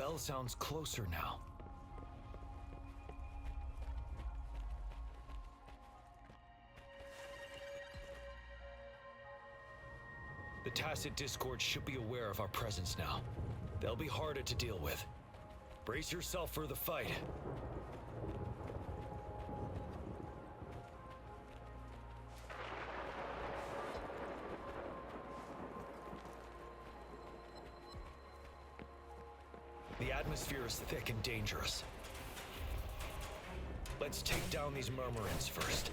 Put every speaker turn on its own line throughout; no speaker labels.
bell sounds closer now. The tacit discord should be aware of our presence now. They'll be harder to deal with. Brace yourself for the fight. The atmosphere is thick and dangerous. Let's take down these murmurants first.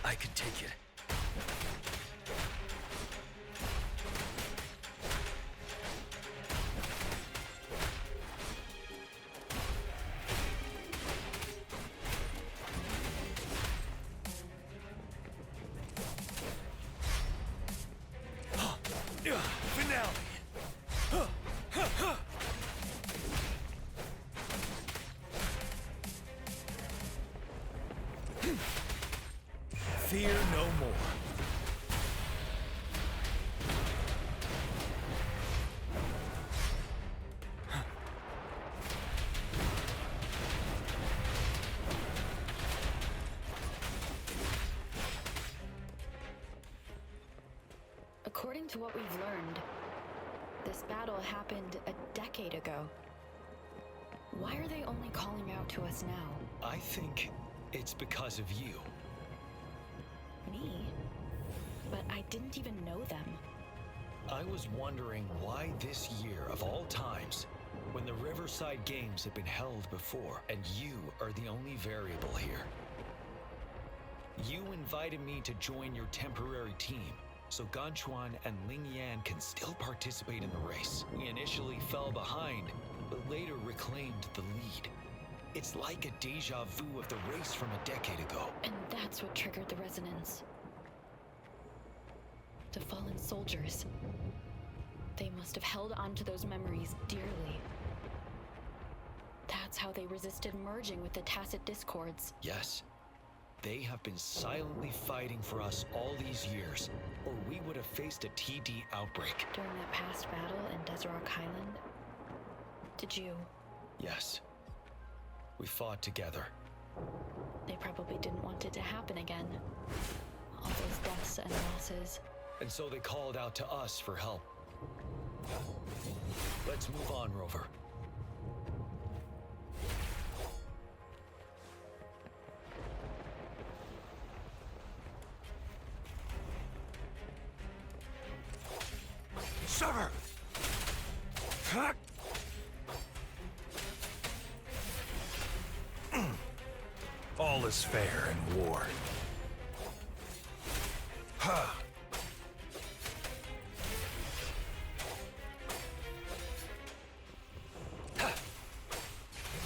I can take it. Finale! Fear no more.
According to what we've learned, this battle happened a decade ago. Why are they only calling out to us now?
I think it's because of you.
Me? But I didn't even know them.
I was wondering why this year of all times, when the Riverside Games had been held before, and you are the only variable here. You invited me to join your temporary team, so Ganchuan and Ling Yan can still participate in the race. We initially fell behind, but later reclaimed the lead. It's like a deja vu of the race from a decade ago.
And that's what triggered the resonance. The fallen soldiers. They must have held on to those memories dearly. That's how they resisted merging with the tacit discords.
Yes. They have been silently fighting for us all these years, or we would have faced a TD outbreak.
During that past battle in Desert Rock Highland, did you?
Yes. We fought together.
They probably didn't want it to happen again. All those deaths and losses.
And so they called out to us for help. Let's move on, Rover.
Summer! All is fair in war.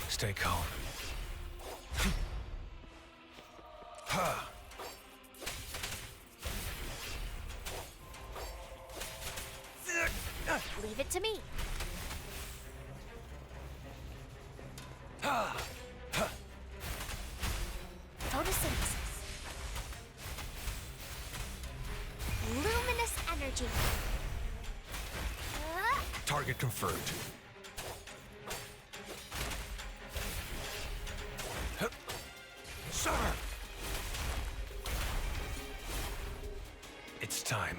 Stay calm.
Leave it to me. Photosynthesis. Luminous energy.
Target confirmed. Sir! It's time.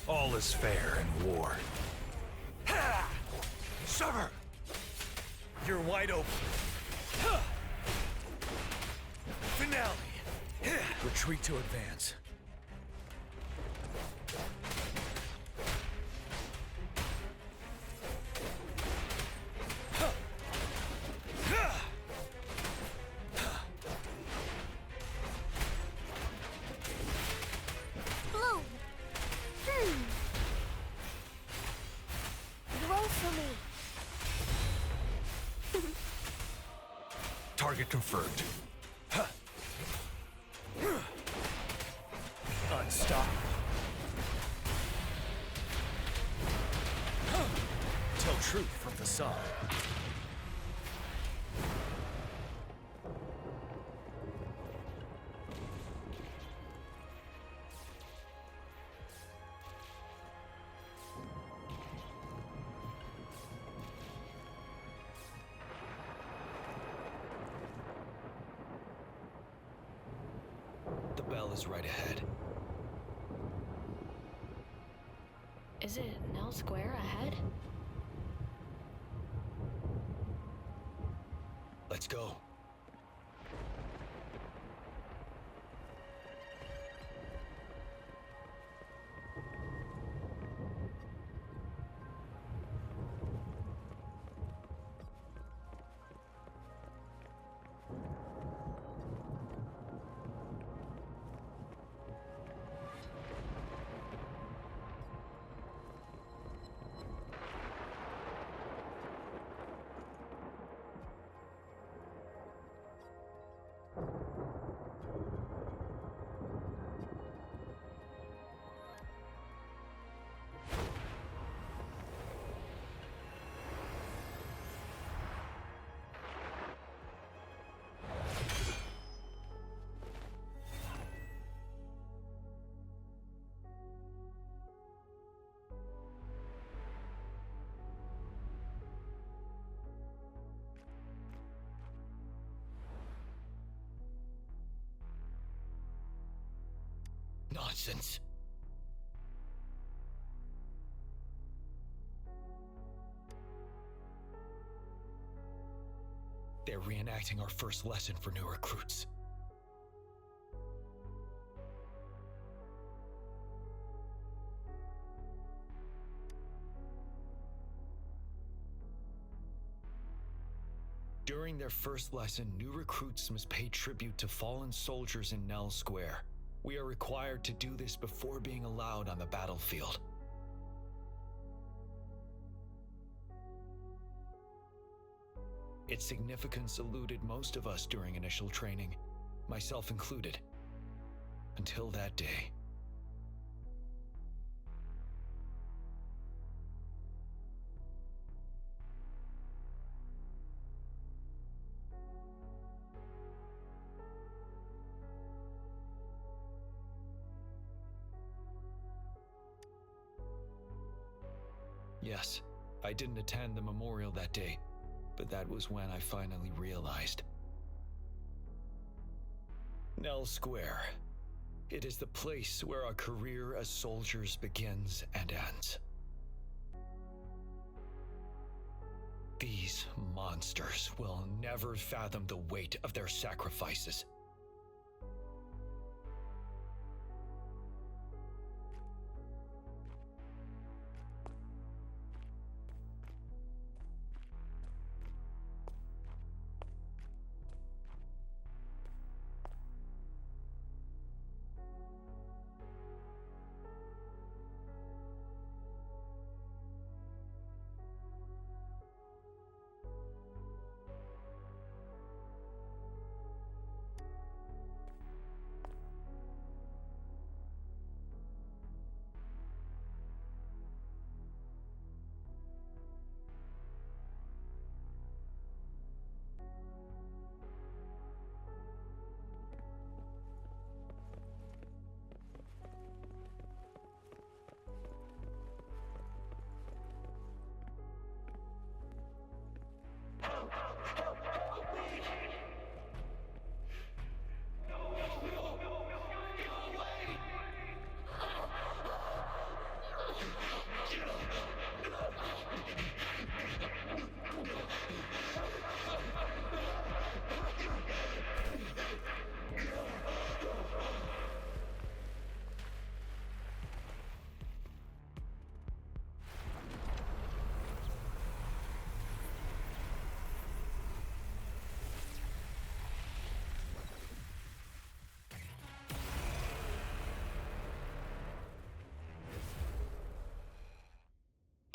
All is fair in war. Summer!
You're wide open. Finale!
Retreat to advance.
Blue. Grow for me.
Target confirmed. Unstoppable. Tell truth from the sun.
The bell is right ahead.
Is it Nell Square ahead?
Let's go. Nonsense. They're reenacting our first lesson for new recruits. During their first lesson, new recruits must pay tribute to fallen soldiers in Nell Square. We are required to do this before being allowed on the battlefield. Its significance eluded most of us during initial training, myself included, until that day. Yes, I didn't attend the memorial that day, but that was when I finally realized. Nell Square. It is the place where our career as soldiers begins and ends. These monsters will never fathom the weight of their sacrifices.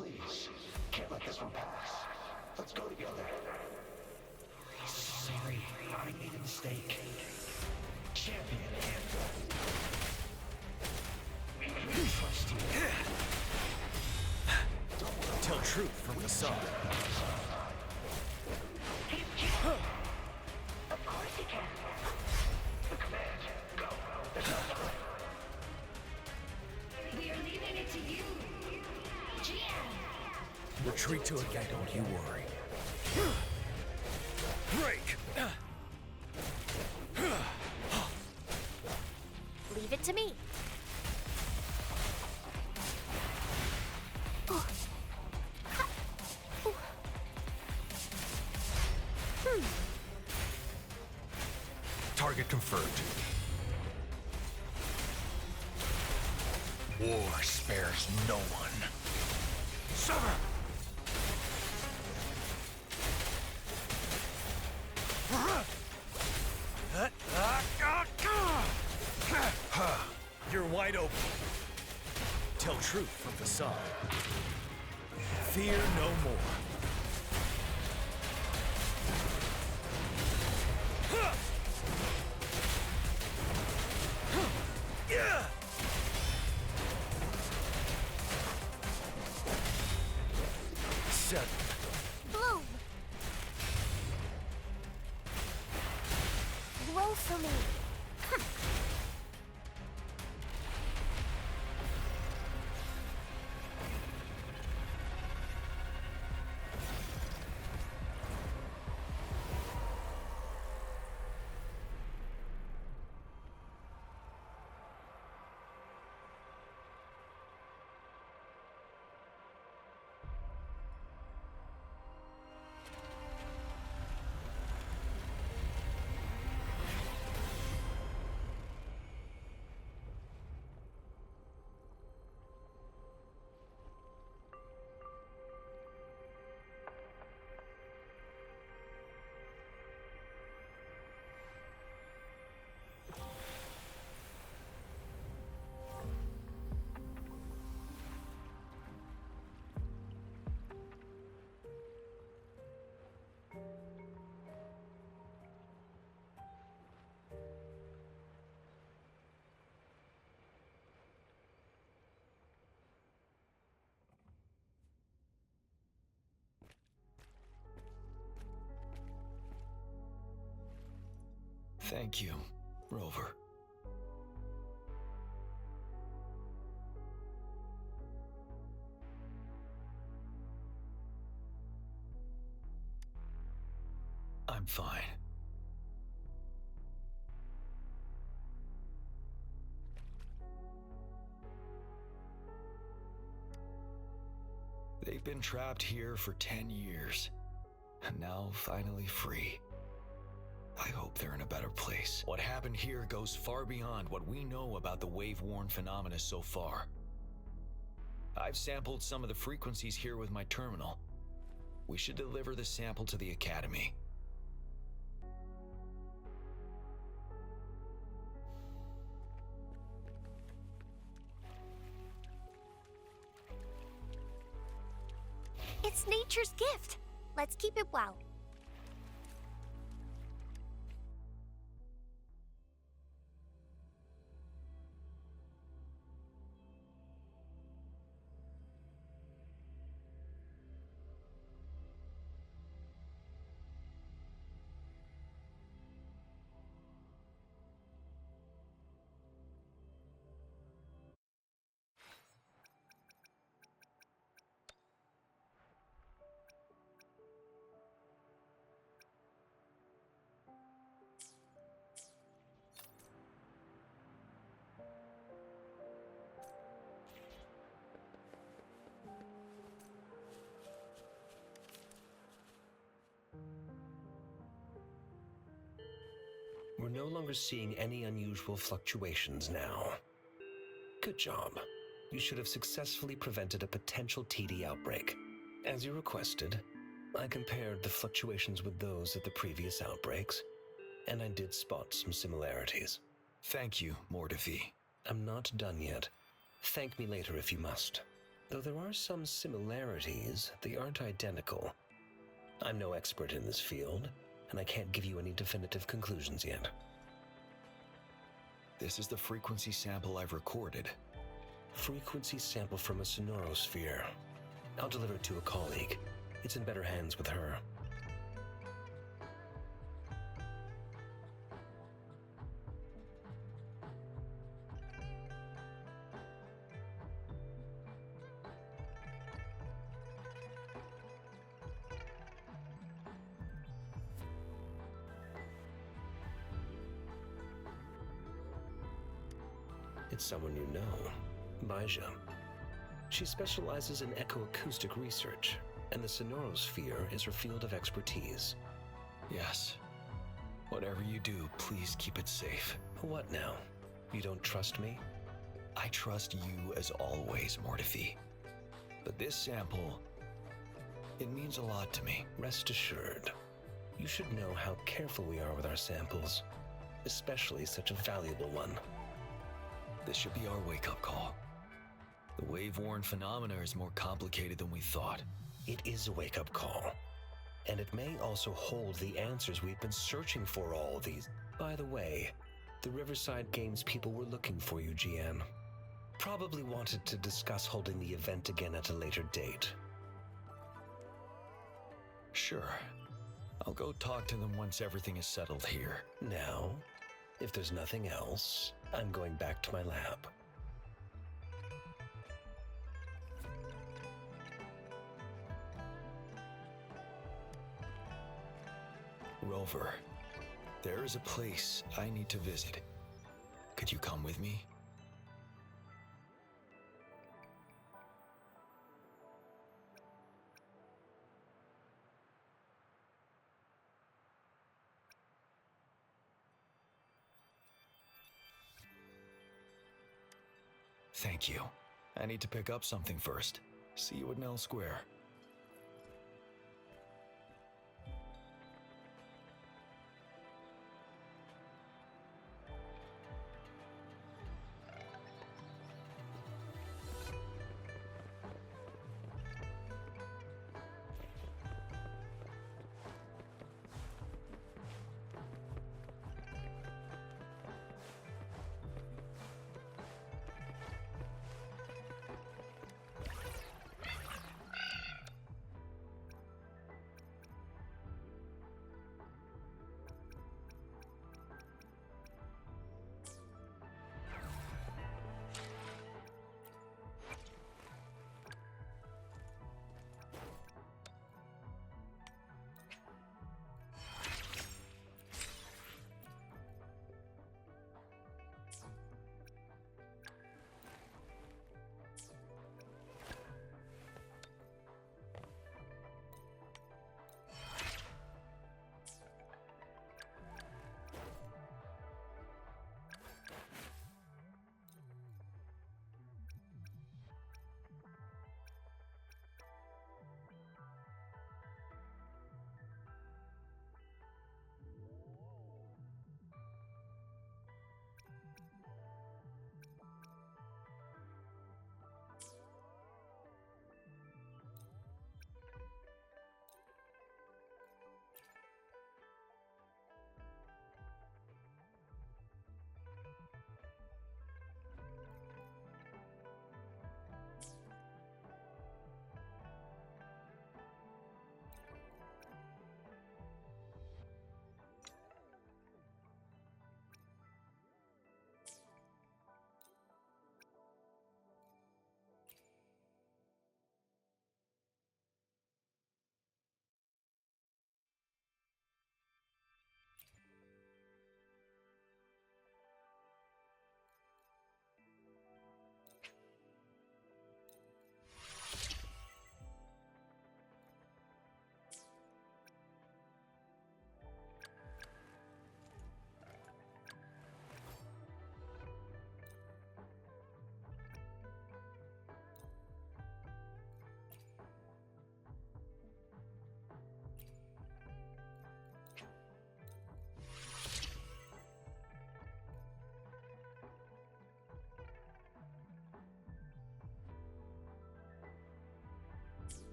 Please, can't let this one pass. Let's go together. Sorry, I made a mistake. Champion Anthem. We trust you.
Tell truth from facade.
Of course he can. The command, go.
We are leaving it to you. GM.
Retreat to a gate, don't you worry. Break!
Leave it to me.
Target confirmed. War spares no one. Sever! You're wide open. Tell truth from facade. Fear no more. Seven.
Bloom. Roll for me.
Thank you, Rover. I'm fine. They've been trapped here for 10 years, and now finally free. I hope they're in a better place. What happened here goes far beyond what we know about the wave-worn phenomena so far. I've sampled some of the frequencies here with my terminal. We should deliver the sample to the Academy.
It's nature's gift. Let's keep it well.
We're no longer seeing any unusual fluctuations now. Good job. You should have successfully prevented a potential TD outbreak. As you requested, I compared the fluctuations with those of the previous outbreaks, and I did spot some similarities.
Thank you, Mordefi.
I'm not done yet. Thank me later if you must. Though there are some similarities, they aren't identical. I'm no expert in this field, and I can't give you any definitive conclusions yet.
This is the frequency sample I've recorded.
Frequency sample from a sonorosphere. I'll deliver it to a colleague. It's in better hands with her. It's someone you know, Baija. She specializes in echoacoustic research, and the sonorosphere is her field of expertise.
Yes. Whatever you do, please keep it safe.
What now? You don't trust me?
I trust you as always, Mortifi. But this sample, it means a lot to me.
Rest assured. You should know how careful we are with our samples, especially such a valuable one.
This should be our wake-up call. The wave-worn phenomena is more complicated than we thought.
It is a wake-up call. And it may also hold the answers we've been searching for all these. By the way, the Riverside Games people were looking for you, GM. Probably wanted to discuss holding the event again at a later date.
Sure. I'll go talk to them once everything is settled here.
Now, if there's nothing else, I'm going back to my lab.
Rover, there is a place I need to visit. Could you come with me? Thank you. I need to pick up something first. See you at Nell Square.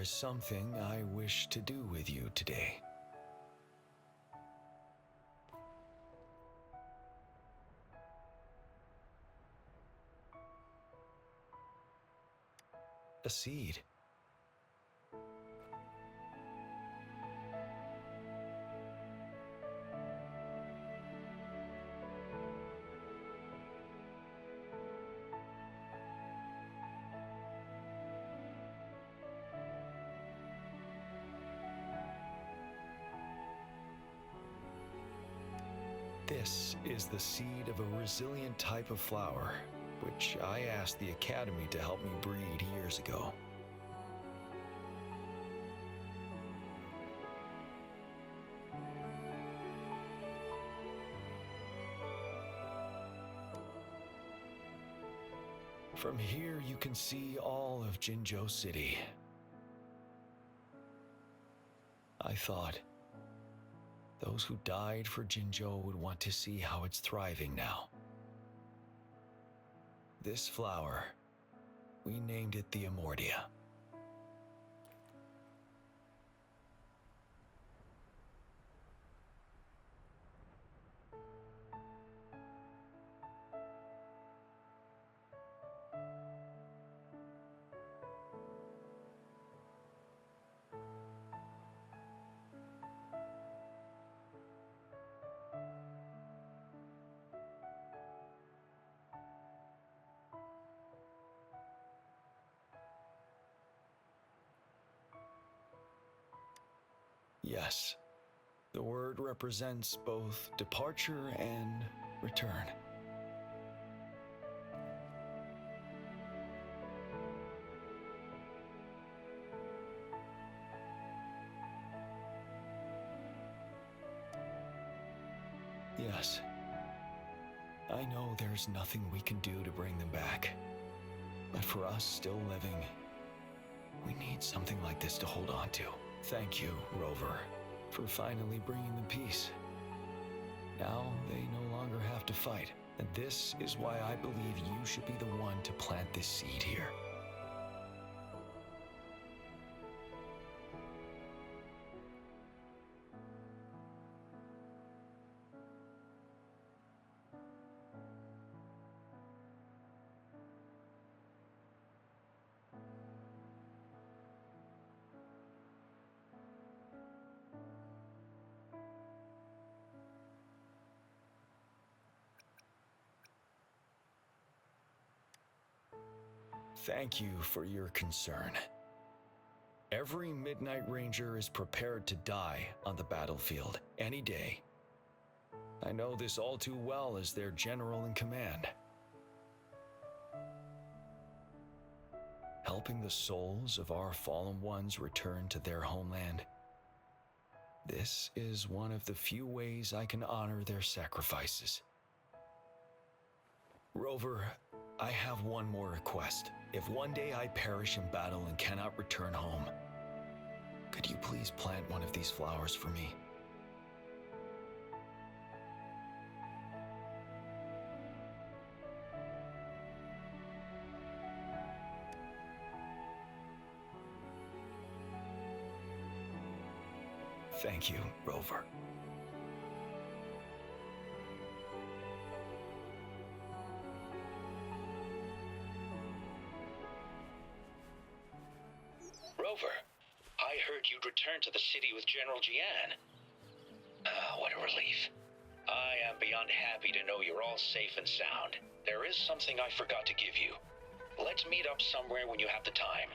is something I wish to do with you today. A seed. This is the seed of a resilient type of flower, which I asked the Academy to help me breed years ago. From here, you can see all of Jinzhou City. I thought those who died for Jinzhou would want to see how it's thriving now. This flower, we named it the Amordia. Yes, the word represents both departure and return. Yes, I know there's nothing we can do to bring them back, but for us still living, we need something like this to hold on to. Thank you, Rover, for finally bringing them peace. Now they no longer have to fight, and this is why I believe you should be the one to plant this seed here. Thank you for your concern. Every Midnight Ranger is prepared to die on the battlefield any day. I know this all too well as their general in command. Helping the souls of our fallen ones return to their homeland. This is one of the few ways I can honor their sacrifices. Rover, I have one more request. If one day I perish in battle and cannot return home, could you please plant one of these flowers for me? Thank you, Rover.
Rover, I heard you'd returned to the city with General Jian. What a relief. I am beyond happy to know you're all safe and sound. There is something I forgot to give you. Let's meet up somewhere when you have the time.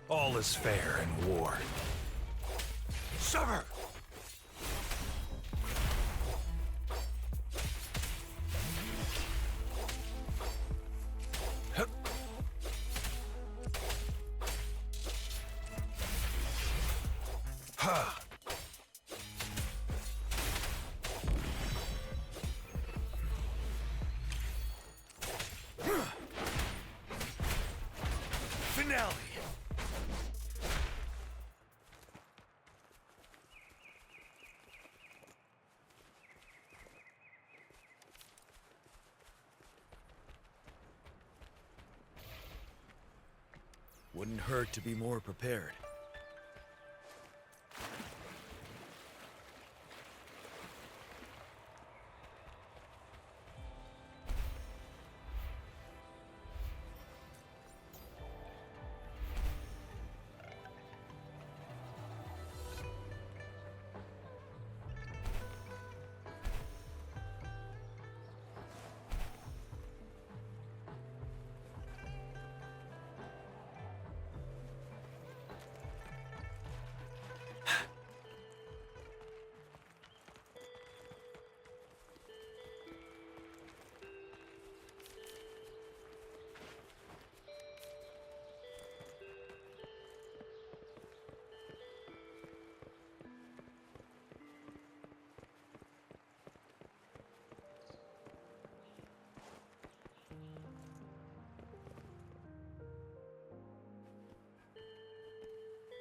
All is fair in war. Sever! Wouldn't hurt to be more prepared.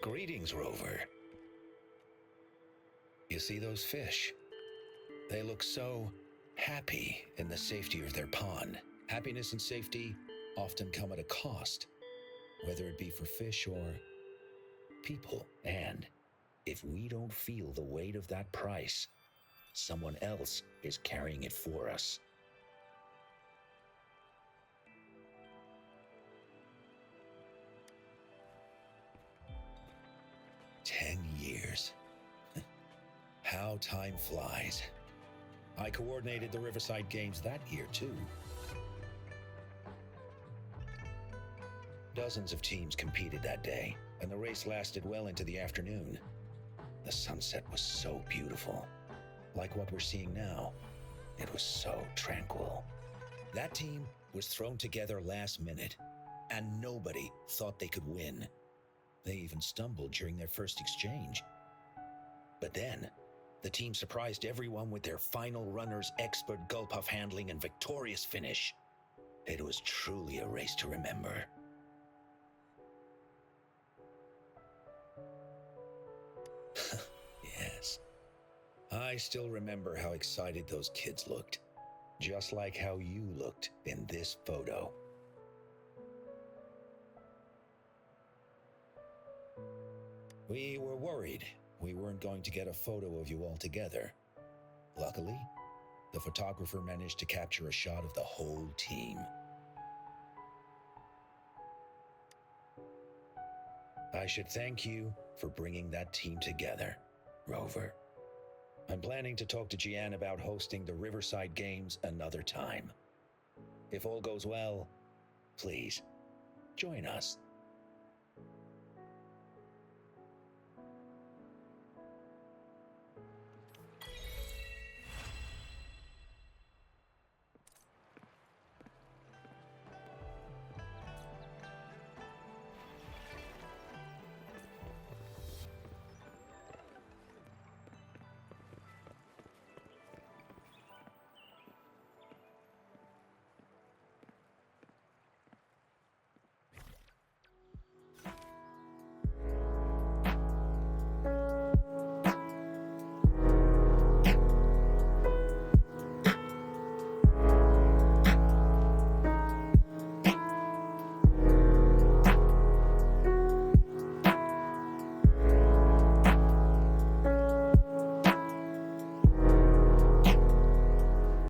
Greetings, Rover. You see those fish? They look so happy in the safety of their pond. Happiness and safety often come at a cost, whether it be for fish or people. And if we don't feel the weight of that price, someone else is carrying it for us. Years. How time flies. I coordinated the Riverside Games that year, too. Dozens of teams competed that day, and the race lasted well into the afternoon. The sunset was so beautiful. Like what we're seeing now, it was so tranquil. That team was thrown together last minute, and nobody thought they could win. They even stumbled during their first exchange. But then, the team surprised everyone with their final runner's expert gulp-off handling and victorious finish. It was truly a race to remember. Yes. I still remember how excited those kids looked. Just like how you looked in this photo. We were worried we weren't going to get a photo of you all together. Luckily, the photographer managed to capture a shot of the whole team. I should thank you for bringing that team together, Rover. I'm planning to talk to Jian about hosting the Riverside Games another time. If all goes well, please, join us.